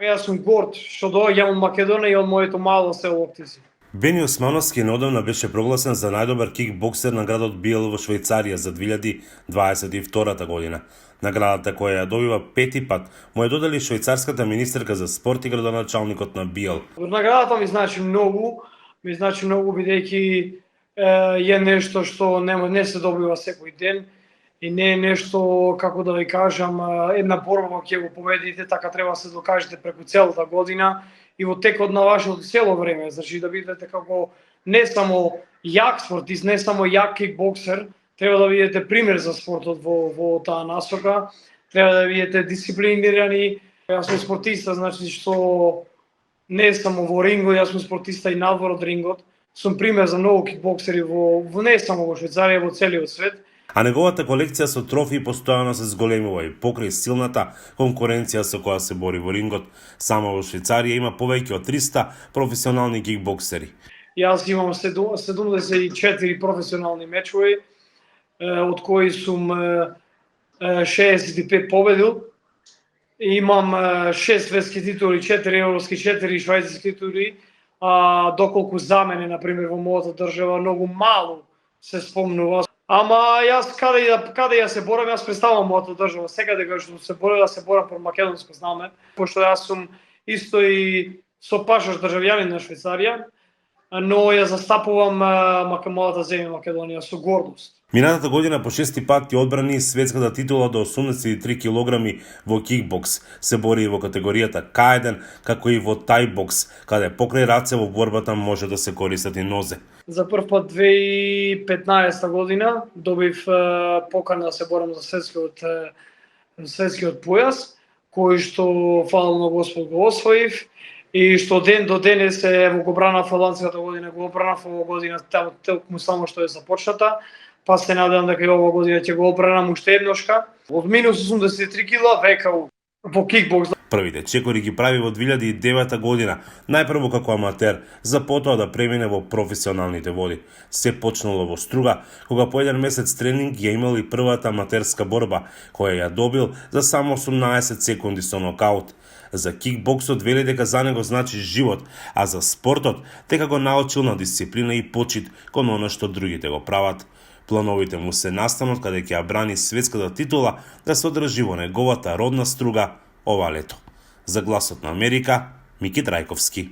Јас сум горд што доаѓам од Македонија и од моето мало село Октизи. Бени Османовски неодамна беше прогласен за најдобар кикбоксер на градот Биел во Швајцарија за 2022 година. Наградата која ја добива пети пат му ја додели швајцарската министерка за спорт и градоначалникот на Биел. Наградата ми значи многу бидејќи е нешто што не се добива секој ден и не е нешто, како да ви кажам, една борба ќе го победите, така треба да се докажете преку целата година и во текот на вашето цело време, значи да бидете како не само јак спортист, не само јак кикбоксер, треба да бидете пример за спортот во таа насока, треба да бидете дисциплинирани. Јас сум спортиста, значи што не само во рингот, јас сум спортиста и надвор од рингот. Сум пример за многу кикбоксери во не само во Швајцарија, во целиот свет. А неговата колекција со трофии постојано се зголемува и покрај силната конкуренција со која се бори во рингот, само во Швајцарија има повеќе од 300 професионални кикбоксери. Јас имам 74 професионални мечови, од кои сум 65 победил. Имам 6 светски титули, 4 европски, 4 швајцарски титули, доколку за мене, например, во мојата држава многу мало се спомнува. Ама јас каде ја се борам, јас представам мојата држава, секаде каде што се борам, да се борам по македонско знаме, пошто јас сум исто и сопашаш државјанин на Швајцарија, но ја застапувам мојата земја Македонија со гордост. Минатата година по 6 пат ја одбрани светската титула до 83 килограми во кикбокс. Се бори и во категоријата К1, како и во тајбокс, каде покрај раце во борбата може да се користат и нозе. За прв пат 2015 година добив покана да се борам за светскиот појас, кој што фала на Господ го освоив и што ден до денес го бранав ланската година, го бранав ова година, токму само што е започната, па се надевам дека и ова година ќе го бранам уште едношка. Од минус 83 кила века во кикбокс. Првите чекори ги прави во 2009 година, најпрво како аматер, за потоа да премине во професионалните води. Се почнало во Струга, кога по еден месец тренинг ја имал и првата аматерска борба, која ја добил за само 18 секунди со нокаут. За кикбоксот вели дека за него значи живот, а за спортот дека го научил на дисциплина и почит кон она што другите го прават. Плановите му се настанот каде ќе ја брани светската титула да се одржи во неговата родна Струга ова лето. За Гласот на Америка, Мики Трајковски.